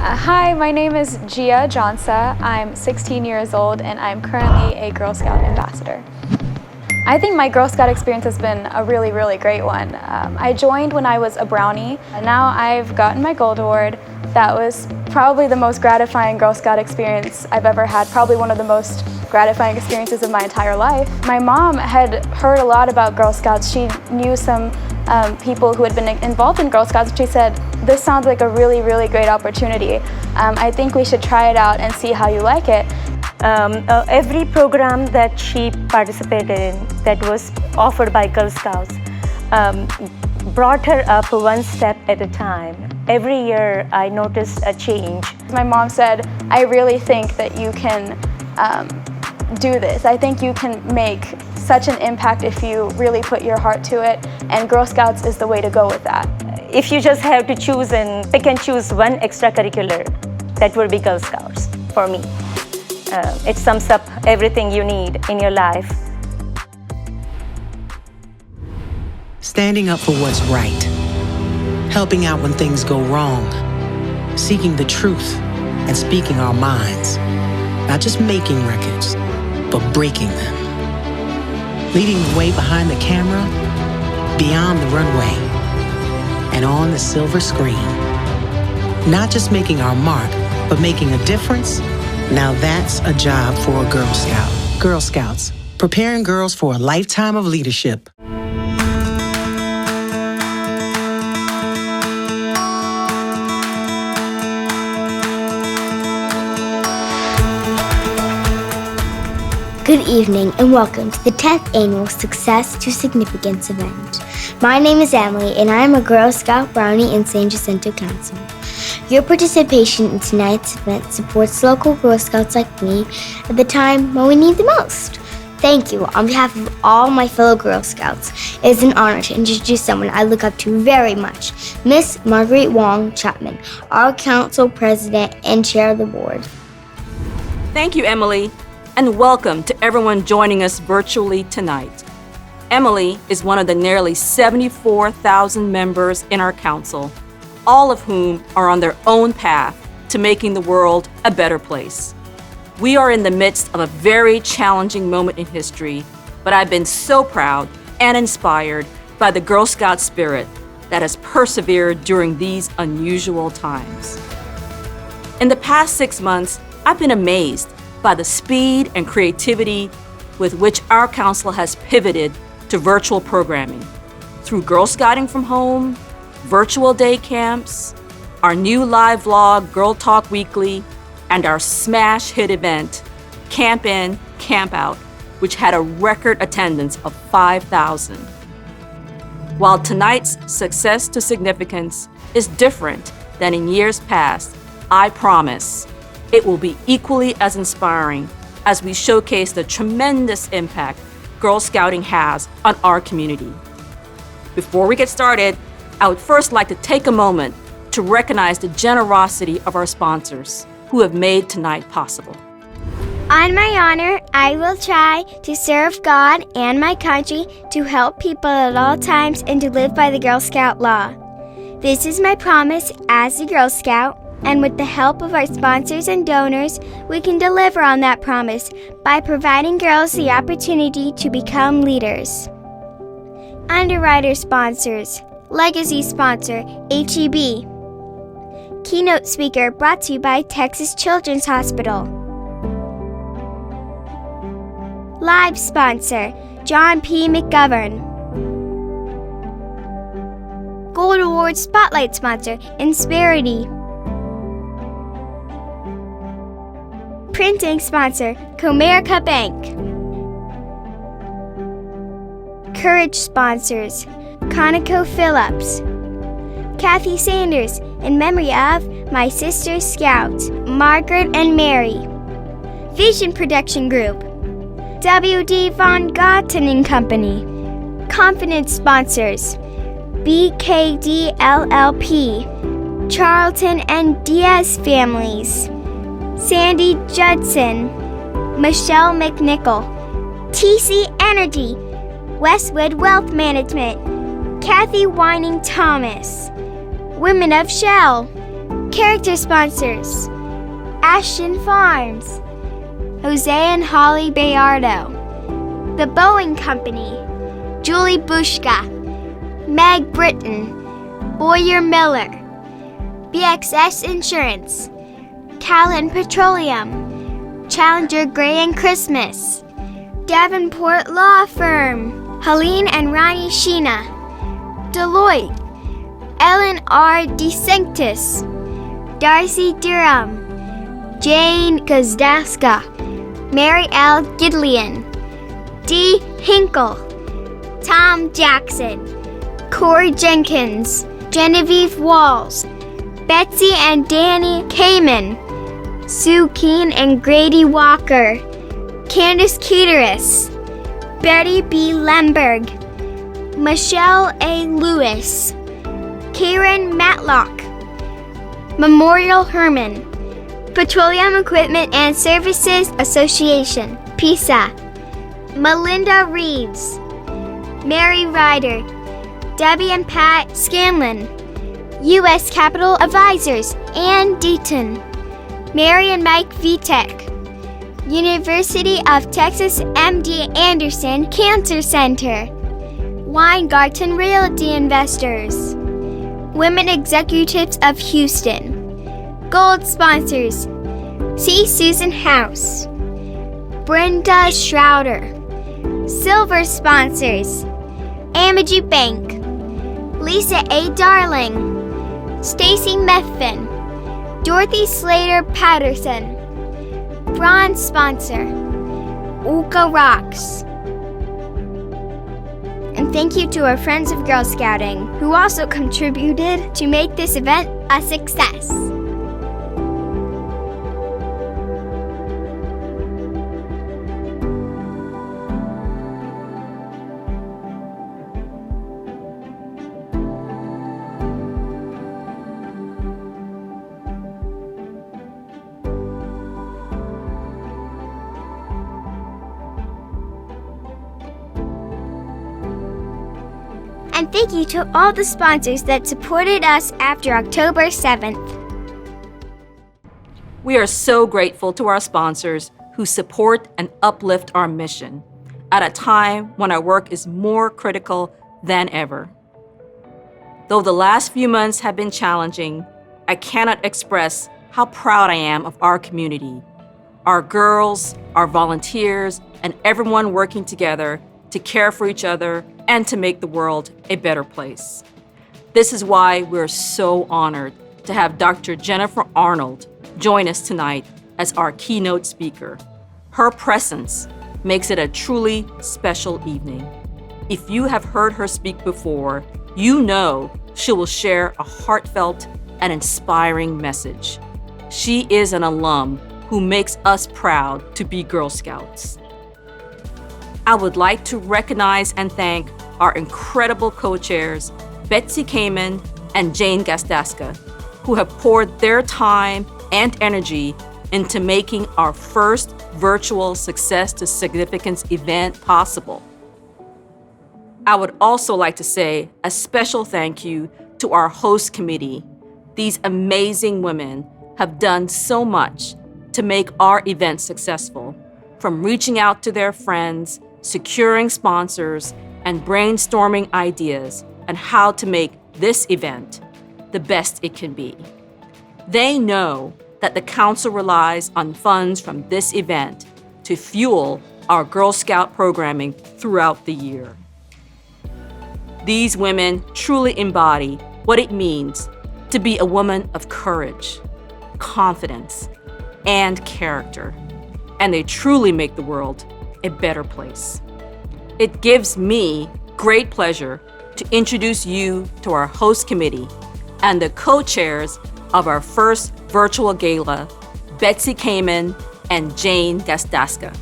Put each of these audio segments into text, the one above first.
Hi, my name is Gia Johnsa. I'm 16 years old and I'm currently a Girl Scout ambassador. I think my Girl Scout experience has been a really great one. I joined when I was a brownie, and now I've gotten my gold award. That was probably the most gratifying Girl Scout experience I've ever had, probably one of the most gratifying experiences of my entire life. My mom had heard a lot about Girl Scouts. She knew some people who had been involved in Girl Scouts. She said, "This sounds like a really great opportunity. I think we should try it out and see how you like it." Every program that she participated in that was offered by Girl Scouts brought her up one step at a time. Every year I noticed a change. My mom said, "I really think that you can do this. I think you can make such an impact if you really put your heart to it, and Girl Scouts is the way to go with that." If you just have to choose and pick and choose one extracurricular, that would be Girl Scouts for me. It sums up everything you need in your life. Standing up for what's right, helping out when things go wrong, seeking the truth and speaking our minds, not just making records, but breaking them. Leading the way behind the camera, beyond the runway, and on the silver screen. Not just making our mark, but making a difference. Now that's a job for a Girl Scout. Girl Scouts, preparing girls for a lifetime of leadership. Good evening and welcome to the 10th Annual Success to Significance event. My name is Emily and I am a Girl Scout Brownie in San Jacinto Council. Your participation in tonight's event supports local Girl Scouts like me at the time when we need the most. Thank you on behalf of all my fellow Girl Scouts. It is an honor to introduce someone I look up to very much, Miss Marguerite Wong Chapman, our Council President and Chair of the Board. Thank you, Emily, and welcome to everyone joining us virtually tonight. Emily is one of the nearly 74,000 members in our council, all of whom are on their own path to making the world a better place. We are in the midst of a very challenging moment in history, but I've been so proud and inspired by the Girl Scout spirit that has persevered during these unusual times. In the past 6 months, I've been amazed by the speed and creativity with which our council has pivoted to virtual programming through Girl Scouting from home, virtual day camps, our new live vlog, Girl Talk Weekly, and our smash hit event, Camp In, Camp Out, which had a record attendance of 5,000. While tonight's Success to Significance is different than in years past, I promise it will be equally as inspiring as we showcase the tremendous impact Girl Scouting has on our community. Before we get started, I would first like to take a moment to recognize the generosity of our sponsors who have made tonight possible. On my honor, I will try to serve God and my country, to help people at all times, and to live by the Girl Scout law. This is my promise as a Girl Scout, and with the help of our sponsors and donors, we can deliver on that promise by providing girls the opportunity to become leaders. Underwriter sponsors. Legacy sponsor, HEB. Keynote speaker brought to you by Texas Children's Hospital. Live sponsor, John P. McGovern. Gold Award Spotlight sponsor, Insperity. Printing sponsor, Comerica Bank. Courage sponsors, ConocoPhillips. Kathy Sanders, in memory of my sister Scouts, Margaret and Mary. Vision Production Group. W.D. Von Gotten and Company. Confidence sponsors, BKD LLP. Charlton and Diaz families. Sandy Judson, Michelle McNichol, TC Energy, Westwood Wealth Management, Kathy Whining Thomas, Women of Shell, Character sponsors: Ashton Farms, Jose and Holly Bayardo, The Boeing Company, Julie Bushka, Meg Britton, Boyer Miller, BXS Insurance, Talon Petroleum, Challenger Gray and Christmas, Davenport Law Firm, Helene and Ronnie Sheena, Deloitte, Ellen R. DeSanctis, Darcy Durham, Jane Gazdaska, Mary L. Gidlean, D. Hinkle, Tom Jackson, Corey Jenkins, Genevieve Walls, Betsy and Danny Kamen, Sue Keene and Grady Walker, Candace Keteris, Betty B. Lemberg, Michelle A. Lewis, Karen Matlock, Memorial Herman, Petroleum Equipment and Services Association, PISA, Melinda Reeves, Mary Ryder, Debbie and Pat Scanlon, U.S. Capitol Advisors, Ann Deaton, Mary and Mike Vitek, University of Texas MD Anderson Cancer Center, Weingarten Realty Investors, Women Executives of Houston. Gold sponsors: C. Susan House, Brenda Schrouder. Silver sponsors: Amity Bank, Lisa A. Darling, Stacy Methvin, Dorothy Slater Patterson. Bronze sponsor: Uka Rocks. And thank you to our friends of Girl Scouting, who also contributed to make this event a success. And thank you to all the sponsors that supported us after October 7th. We are so grateful to our sponsors who support and uplift our mission at a time when our work is more critical than ever. Though the last few months have been challenging, I cannot express how proud I am of our community, our girls, our volunteers, and everyone working together to care for each other and to make the world a better place. This is why we're so honored to have Dr. Jennifer Arnold join us tonight as our keynote speaker. Her presence makes it a truly special evening. If you have heard her speak before, you know she will share a heartfelt and inspiring message. She is an alum who makes us proud to be Girl Scouts. I would like to recognize and thank our incredible co-chairs, Betsy Kamen and Jane Gazdaska, who have poured their time and energy into making our first virtual Success to Significance event possible. I would also like to say a special thank you to our host committee. These amazing women have done so much to make our event successful, from reaching out to their friends, securing sponsors, and brainstorming ideas on how to make this event the best it can be. They know that the Council relies on funds from this event to fuel our Girl Scout programming throughout the year. These women truly embody what it means to be a woman of courage, confidence, and character, and they truly make the world a better place. It gives me great pleasure to introduce you to our host committee and the co-chairs of our first virtual gala, Betsy Kamen and Jane Gazdaska.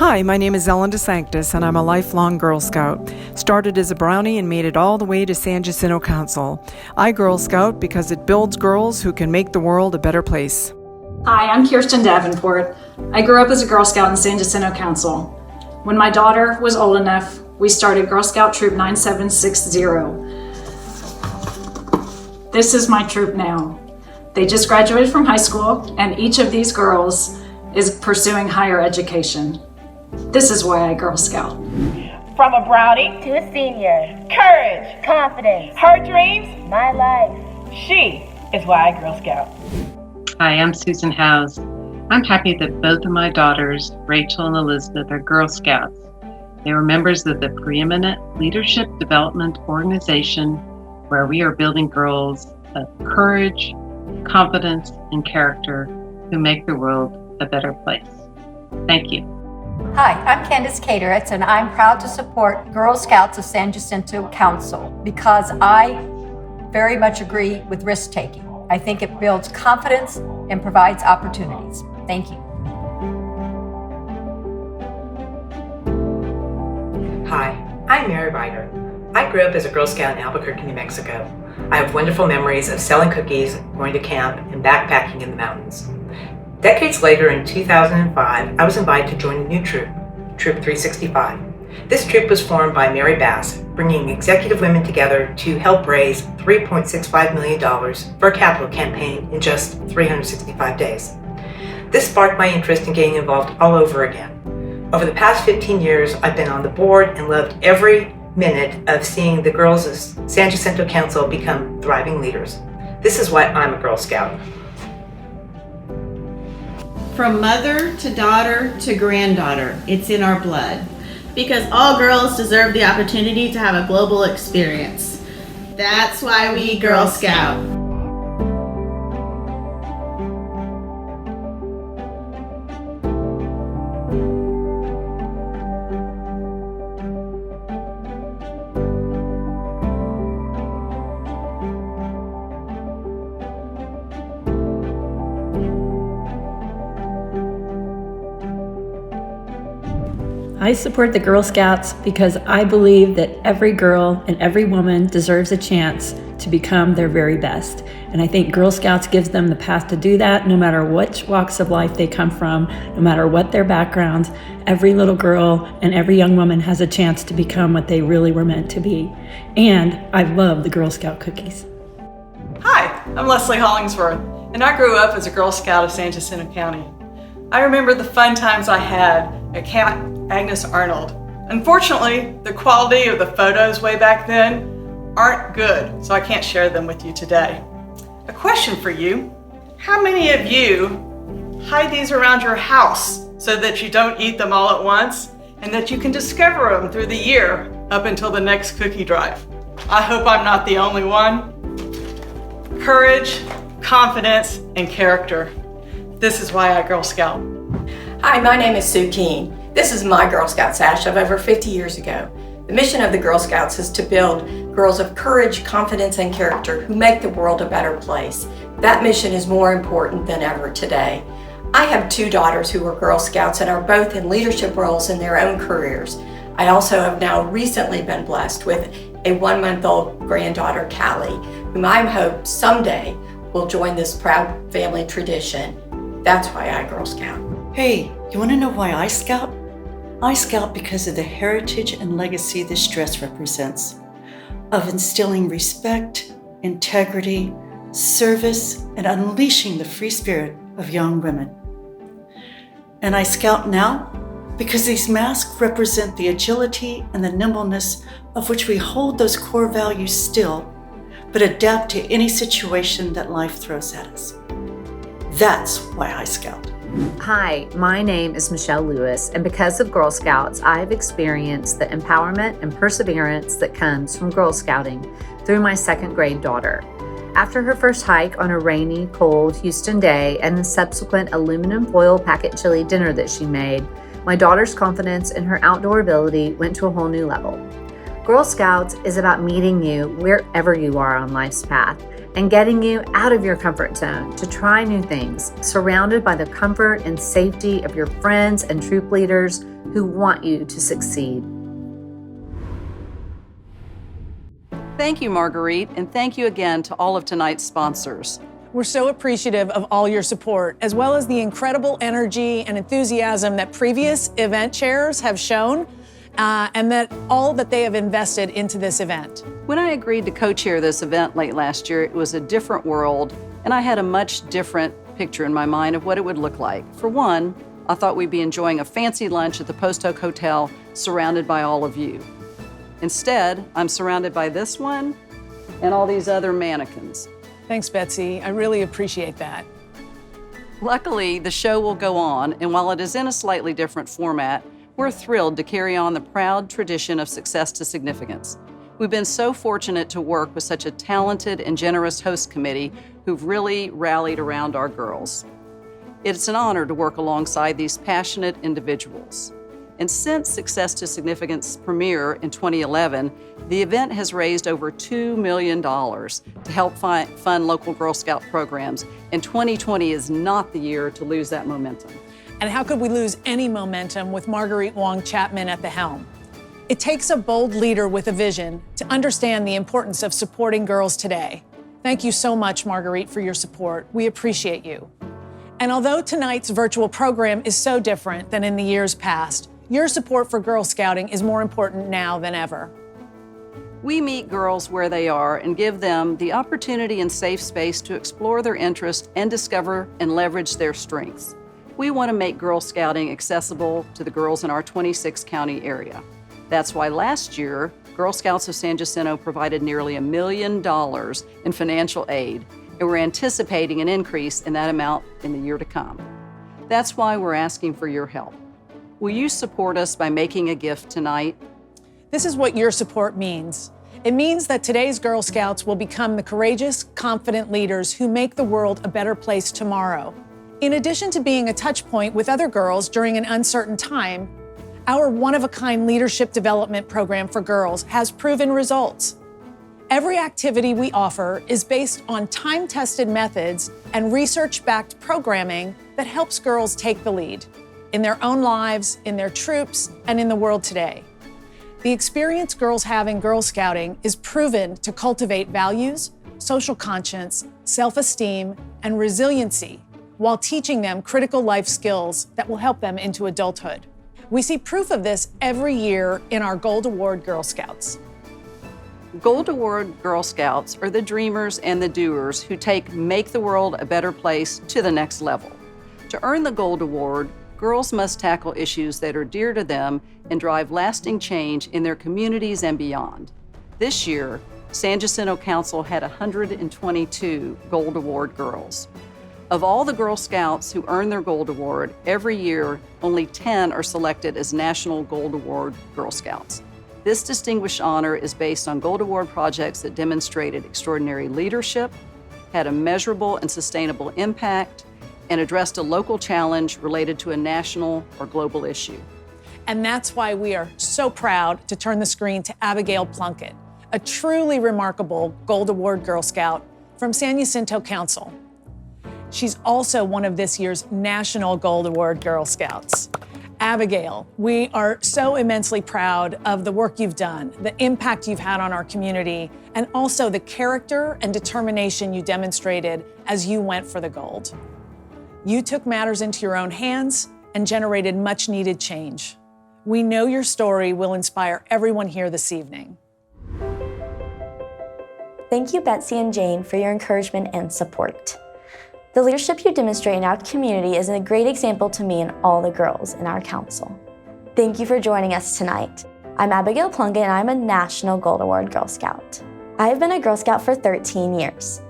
Hi, my name is Ellen DeSanctis, and I'm a lifelong Girl Scout. Started as a brownie and made it all the way to San Jacinto Council. I Girl Scout because it builds girls who can make the world a better place. Hi, I'm Kirsten Davenport. I grew up as a Girl Scout in San Jacinto Council. When my daughter was old enough, we started Girl Scout Troop 9760. This is my troop now. They just graduated from high school, and each of these girls is pursuing higher education. This is why I Girl Scout. From a brownie To a senior, courage, confidence, her dreams, my life. she is why I Girl Scout. Hi, I'm Susan Howes. I'm happy that both of my daughters, Rachel and Elizabeth, are Girl Scouts. They were members of the preeminent leadership development organization where we are building girls of courage, confidence, and character who make the world a better place. Thank you. Hi, I'm Candace Cateritz, and I'm proud to support Girl Scouts of San Jacinto Council because I very much agree with risk-taking. I think it builds confidence and provides opportunities. Thank you. Hi, I'm Mary Ryder. I grew up as a Girl Scout in Albuquerque, New Mexico. I have wonderful memories of selling cookies, going to camp, and backpacking in the mountains. Decades later, in 2005, I was invited to join a new troop, Troop 365. This troop was formed by Mary Bass, bringing executive women together to help raise $3.65 million for a capital campaign in just 365 days. This sparked my interest in getting involved all over again. Over the past 15 years, I've been on the board and loved every minute of seeing the girls of San Jacinto Council become thriving leaders. This is why I'm a Girl Scout. From mother to daughter to granddaughter, it's in our blood. Because all girls deserve the opportunity to have a global experience. That's why we Girl Scout. I support the Girl Scouts because I believe that every girl and every woman deserves a chance to become their very best. And I think Girl Scouts gives them the path to do that no matter which walks of life they come from, no matter what their backgrounds. Every little girl and every young woman has a chance to become what they really were meant to be. And I love the Girl Scout cookies. Hi, I'm Leslie Hollingsworth, and I grew up as a Girl Scout of San Jacinto County. I remember the fun times I had at Camp Agnes Arnold. Unfortunately, the quality of the photos way back then aren't good, so I can't share them with you today. A question for you: how many of you hide these around your house so that you don't eat them all at once and that you can discover them through the year up until the next cookie drive? I hope I'm not the only one. Courage, confidence, and character. This is why I Girl Scout. Hi, my name is Sue Keene. This is my Girl Scout sash of over 50 years ago. The mission of the Girl Scouts is to build girls of courage, confidence, and character who make the world a better place. That mission is more important than ever today. I have two daughters who are Girl Scouts and are both in leadership roles in their own careers. I also have now recently been blessed with a 1-month-old granddaughter, Callie, whom I hope someday will join this proud family tradition. That's why I Girl Scout. Hey, you want to know why I Scout? I Scout because of the heritage and legacy this dress represents, of instilling respect, integrity, service, and unleashing the free spirit of young women. And I Scout now because these masks represent the agility and the nimbleness of which we hold those core values still, but adapt to any situation that life throws at us. That's why I Scout. Hi, my name is Michelle Lewis, and because of Girl Scouts, I've experienced the empowerment and perseverance that comes from Girl Scouting through my 2nd grade daughter. After her first hike on a rainy, cold Houston day and the subsequent aluminum foil packet chili dinner that she made, my daughter's confidence in her outdoor ability went to a whole new level. Girl Scouts is about meeting you wherever you are on life's path and getting you out of your comfort zone to try new things, surrounded by the comfort and safety of your friends and troop leaders who want you to succeed. Thank you, Marguerite, and thank you again to all of tonight's sponsors. We're so appreciative of all your support, as well as the incredible energy and enthusiasm that previous event chairs have shown, and that all that they have invested into this event. When I agreed to co-chair this event late last year, it was a different world, and I had a much different picture in my mind of what it would look like. For one, I thought we'd be enjoying a fancy lunch at the Post Oak Hotel, surrounded by all of you. Instead, I'm surrounded by this one and all these other mannequins. Thanks, Betsy. I really appreciate that. Luckily, the show will go on, and while it is in a slightly different format, we're thrilled to carry on the proud tradition of Success to Significance. We've been so fortunate to work with such a talented and generous host committee who've really rallied around our girls. It's an honor to work alongside these passionate individuals. And since Success to Significance premiere in 2011, the event has raised over $2 million to help fund local Girl Scout programs, and 2020 is not the year to lose that momentum. And how could we lose any momentum with Marguerite Wong Chapman at the helm? It takes a bold leader with a vision to understand the importance of supporting girls today. Thank you so much, Marguerite, for your support. We appreciate you. And although tonight's virtual program is so different than in the years past, your support for Girl Scouting is more important now than ever. We meet girls where they are and give them the opportunity and safe space to explore their interests and discover and leverage their strengths. We want to make Girl Scouting accessible to the girls in our 26-county area. That's why last year, Girl Scouts of San Jacinto provided nearly $1 million in financial aid, and we're anticipating an increase in that amount in the year to come. That's why we're asking for your help. Will you support us by making a gift tonight? This is what your support means. It means that today's Girl Scouts will become the courageous, confident leaders who make the world a better place tomorrow. In addition to being a touch point with other girls during an uncertain time, our one-of-a-kind leadership development program for girls has proven results. Every activity we offer is based on time-tested methods and research-backed programming that helps girls take the lead in their own lives, in their troops, and in the world today. The experience girls have in Girl Scouting is proven to cultivate values, social conscience, self-esteem, and resiliency, while teaching them critical life skills that will help them into adulthood. We see proof of this every year in our Gold Award Girl Scouts. Gold Award Girl Scouts are the dreamers and the doers who make the world a better place to the next level. To earn the Gold Award, girls must tackle issues that are dear to them and drive lasting change in their communities and beyond. This year, San Jacinto Council had 122 Gold Award girls. Of all the Girl Scouts who earn their Gold Award, every year only 10 are selected as National Gold Award Girl Scouts. This distinguished honor is based on Gold Award projects that demonstrated extraordinary leadership, had a measurable and sustainable impact, and addressed a local challenge related to a national or global issue. And that's why we are so proud to turn the screen to Abigail Plunkett, a truly remarkable Gold Award Girl Scout from San Jacinto Council. She's also one of this year's National Gold Award Girl Scouts. Abigail, we are so immensely proud of the work you've done, the impact you've had on our community, and also the character and determination you demonstrated as you went for the gold. You took matters into your own hands and generated much needed change. We know your story will inspire everyone here this evening. Thank you, Betsy and Jane, for your encouragement and support. The leadership you demonstrate in our community is a great example to me and all the girls in our council. Thank you for joining us tonight. I'm Abigail Plunkett and I'm a National Gold Award Girl Scout. I have been a Girl Scout for 13 years.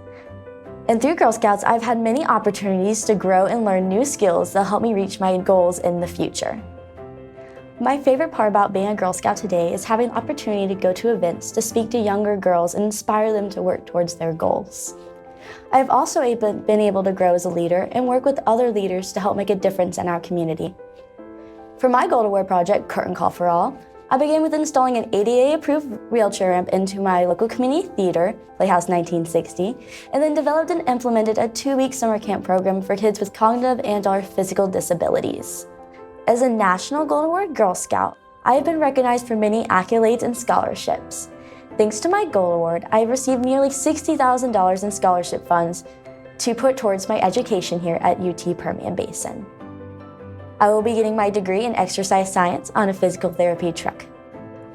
And through Girl Scouts, I've had many opportunities to grow and learn new skills that help me reach my goals in the future. My favorite part about being a Girl Scout today is having the opportunity to go to events to speak to younger girls and inspire them to work towards their goals. I've also been able to grow as a leader and work with other leaders to help make a difference in our community. For my Gold Award project, Curtain Call for All, I began with installing an ADA-approved wheelchair ramp into my local community theater, Playhouse 1960, and then developed and implemented a 2-week summer camp program for kids with cognitive and/or physical disabilities. As a National Gold Award Girl Scout, I have been recognized for many accolades and scholarships. Thanks to my Gold Award, I have received nearly $60,000 in scholarship funds to put towards my education here at UT Permian Basin. I will be getting my degree in exercise science on a physical therapy track.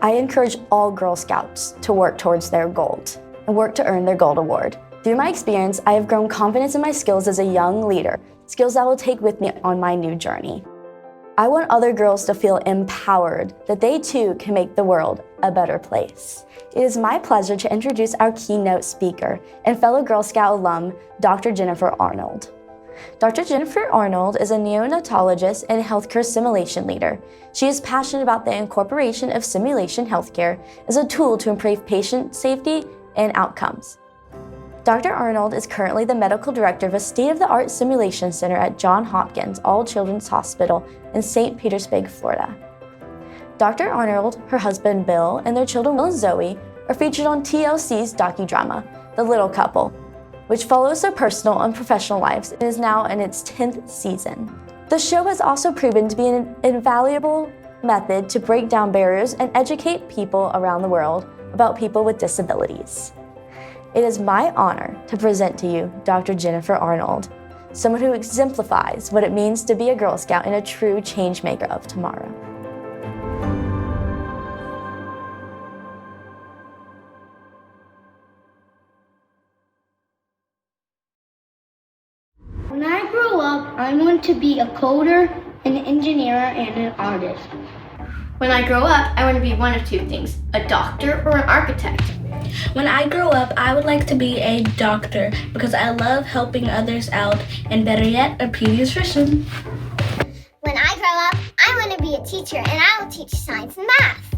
I encourage all Girl Scouts to work towards their goals and work to earn their Gold Award. Through my experience, I have grown confidence in my skills as a young leader, skills I will take with me on my new journey. I want other girls to feel empowered that they too can make the world a better place. It is my pleasure to introduce our keynote speaker and fellow Girl Scout alum, Dr. Jennifer Arnold. Dr. Jennifer Arnold is a neonatologist and healthcare simulation leader. She is passionate about the incorporation of simulation healthcare as a tool to improve patient safety and outcomes. Dr. Arnold is currently the medical director of a state-of-the-art simulation center at Johns Hopkins All Children's Hospital in St. Petersburg, Florida. Dr. Arnold, her husband Bill, and their children Will and Zoe are featured on TLC's docudrama, The Little Couple, which follows their personal and professional lives and is now in its 10th season. The show has also proven to be an invaluable method to break down barriers and educate people around the world about people with disabilities. It is my honor to present to you Dr. Jennifer Arnold, someone who exemplifies what it means to be a Girl Scout and a true change maker of tomorrow. When I grow up, I want to be a coder, an engineer, and an artist. When I grow up, I want to be one of two things, a doctor or an architect. When I grow up, I would like to be a doctor because I love helping others out, and better yet, a pediatrician. When I grow up, I want to be a teacher and I will teach science and math.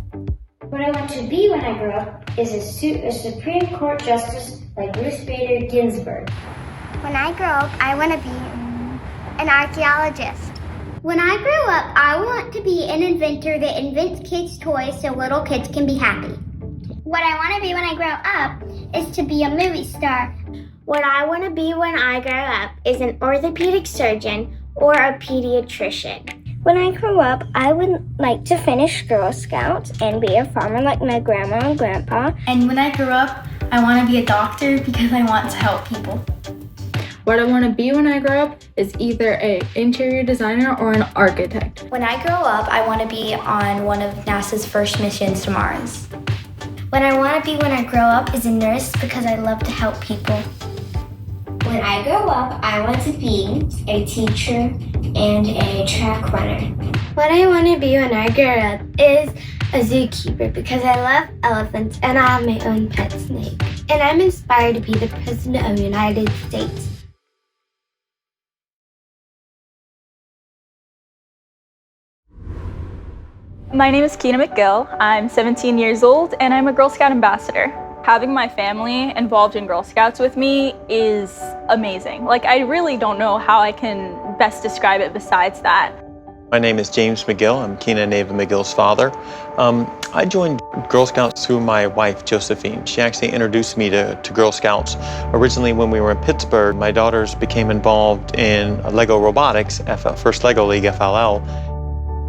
What I want to be when I grow up is a Supreme Court Justice like Ruth Bader Ginsburg. When I grow up, I want to be an archaeologist. When I grow up, I want to be an inventor that invents kids' toys so little kids can be happy. What I want to be when I grow up is to be a movie star. What I want to be when I grow up is an orthopedic surgeon or a pediatrician. When I grow up, I would like to finish Girl Scouts and be a farmer like my grandma and grandpa. And when I grow up, I want to be a doctor because I want to help people. What I want to be when I grow up is either an interior designer or an architect. When I grow up, I want to be on one of NASA's first missions to Mars. What I want to be when I grow up is a nurse because I love to help people. When I grow up, I want to be a teacher and a track runner. What I want to be when I grow up is a zookeeper because I love elephants and I have my own pet snake. And I'm inspired to be the President of the United States. My name is Keena McGill. I'm 17 years old and I'm a Girl Scout ambassador. Having my family involved in Girl Scouts with me is amazing. I really don't know how I can best describe it besides that. My name is James McGill. I'm Keena and Ava McGill's father. I joined Girl Scouts through my wife, Josephine. She actually introduced me to Girl Scouts. Originally, when we were in Pittsburgh, my daughters became involved in Lego Robotics, First Lego League, FLL.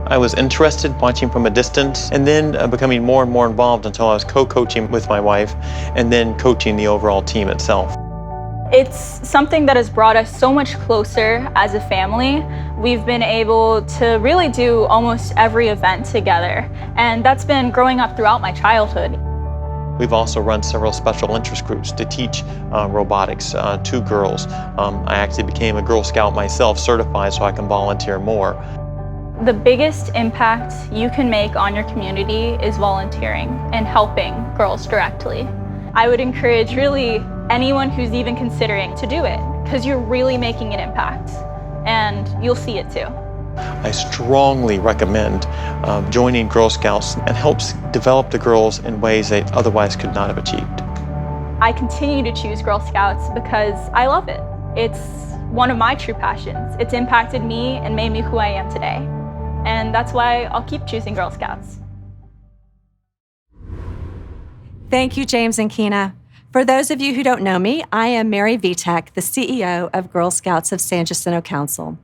I was interested watching from a distance and then becoming more and more involved until I was co-coaching with my wife and then coaching the overall team itself. It's something that has brought us so much closer as a family. We've been able to really do almost every event together, and that's been growing up throughout my childhood. We've also run several special interest groups to teach robotics to girls. I actually became a Girl Scout myself, certified, so I can volunteer more. The biggest impact you can make on your community is volunteering and helping girls directly. I would encourage really anyone who's even considering to do it, because you're really making an impact and you'll see it too. I strongly recommend joining Girl Scouts and helps develop the girls in ways they otherwise could not have achieved. I continue to choose Girl Scouts because I love it. It's one of my true passions. It's impacted me and made me who I am today. And that's why I'll keep choosing Girl Scouts. Thank you, James and Keena. For those of you who don't know me, I am Mary Vitek, the CEO of Girl Scouts of San Jacinto Council.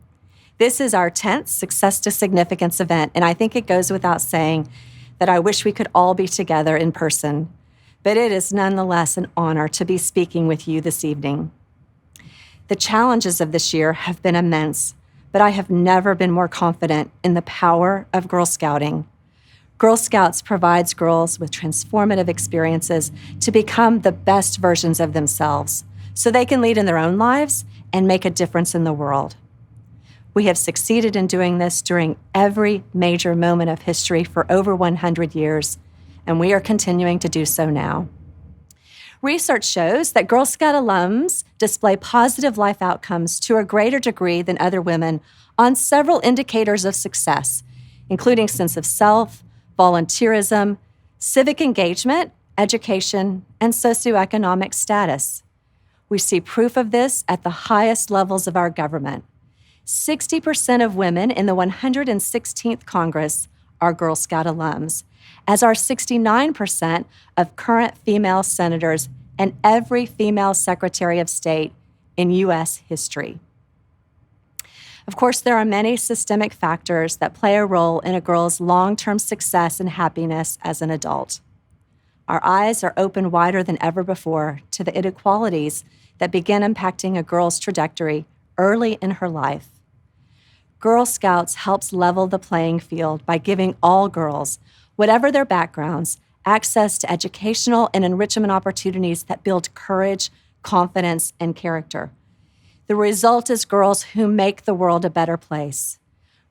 This is our 10th Success to Significance event, and I think it goes without saying that I wish we could all be together in person, but it is nonetheless an honor to be speaking with you this evening. The challenges of this year have been immense, but I have never been more confident in the power of Girl Scouting. Girl Scouts provides girls with transformative experiences to become the best versions of themselves so they can lead in their own lives and make a difference in the world. We have succeeded in doing this during every major moment of history for over 100 years, and we are continuing to do so now. Research shows that Girl Scout alums display positive life outcomes to a greater degree than other women on several indicators of success, including sense of self, volunteerism, civic engagement, education, and socioeconomic status. We see proof of this at the highest levels of our government. 60% of women in the 116th Congress are Girl Scout alums, as are 69% of current female senators and every female Secretary of State in U.S. history. Of course, there are many systemic factors that play a role in a girl's long-term success and happiness as an adult. Our eyes are open wider than ever before to the inequalities that begin impacting a girl's trajectory early in her life. Girl Scouts helps level the playing field by giving all girls, whatever their backgrounds, access to educational and enrichment opportunities that build courage, confidence, and character. The result is girls who make the world a better place.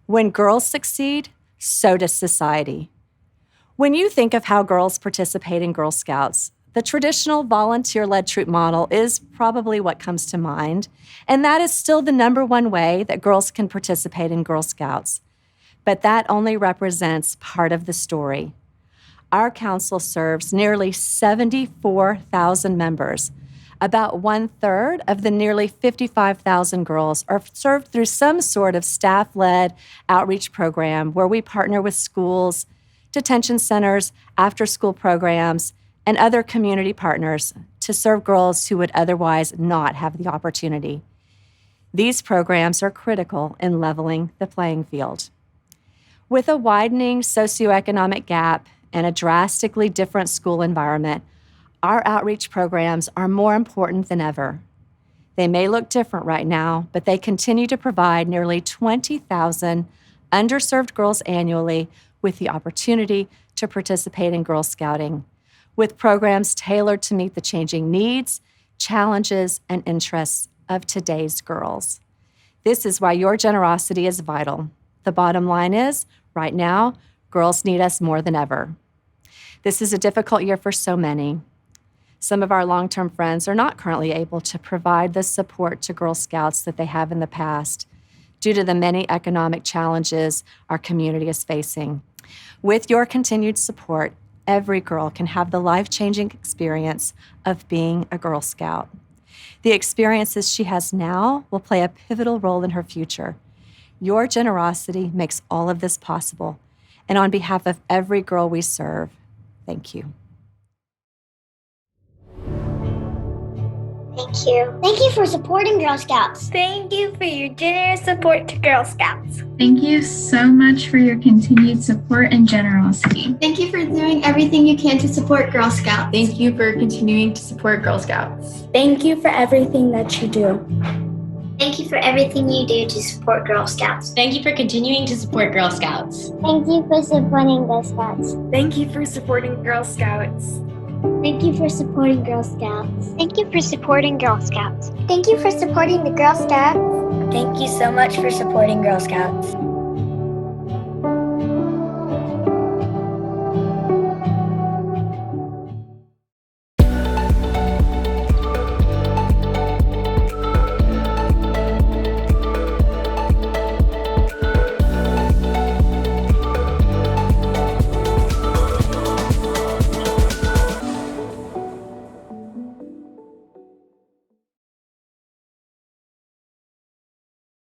When girls succeed, so does society. When you think of how girls participate in Girl Scouts, the traditional volunteer-led troop model is probably what comes to mind, and that is still the number one way that girls can participate in Girl Scouts. But that only represents part of the story. Our council serves nearly 74,000 members. About 1/3 of the nearly 55,000 girls are served through some sort of staff-led outreach program where we partner with schools, detention centers, after-school programs, and other community partners to serve girls who would otherwise not have the opportunity. These programs are critical in leveling the playing field. With a widening socioeconomic gap and a drastically different school environment, our outreach programs are more important than ever. They may look different right now, but they continue to provide nearly 20,000 underserved girls annually with the opportunity to participate in Girl Scouting, with programs tailored to meet the changing needs, challenges, and interests of today's girls. This is why your generosity is vital. The bottom line is, right now, girls need us more than ever. This is a difficult year for so many. Some of our long-term friends are not currently able to provide the support to Girl Scouts that they have in the past due to the many economic challenges our community is facing. With your continued support, every girl can have the life-changing experience of being a Girl Scout. The experiences she has now will play a pivotal role in her future. Your generosity makes all of this possible. And on behalf of every girl we serve, thank you. Thank you. Thank you for supporting Girl Scouts. Thank you for your generous support to Girl Scouts. Thank you so much for your continued support and generosity. Thank you for doing everything you can to support Girl Scouts. Thank you for continuing to support Girl Scouts. Thank you for everything that you do. Thank you for everything you do to support Girl Scouts. Thank you for continuing to support Girl Scouts. Thank you for supporting Girl Scouts. Thank you for supporting Girl Scouts. Thank you for supporting Girl Scouts. Thank you for supporting Girl Scouts. Thank you for supporting the Girl Scouts. Thank you so much for supporting Girl Scouts.